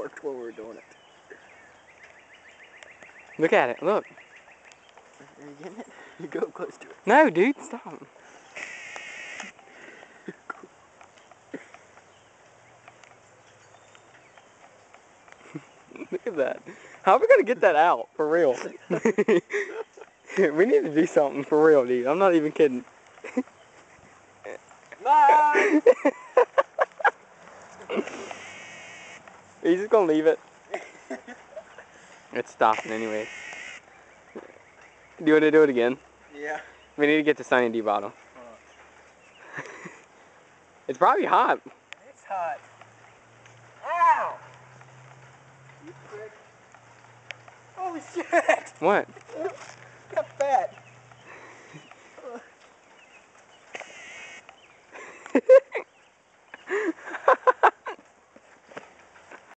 worked while we were doing it. Look at it, look. Are you getting it? You go close to it. No, dude, stop. Look at that. How are we gonna get that out, for real? We need to do something for real, dude. I'm not even kidding. Bye! Are you just gonna leave it? It's stopping anyway. Do you want to do it again? Yeah. We need to get the Sunny D bottle. It's probably hot. It's hot. Ow! You prick. Holy shit! What? Got fat.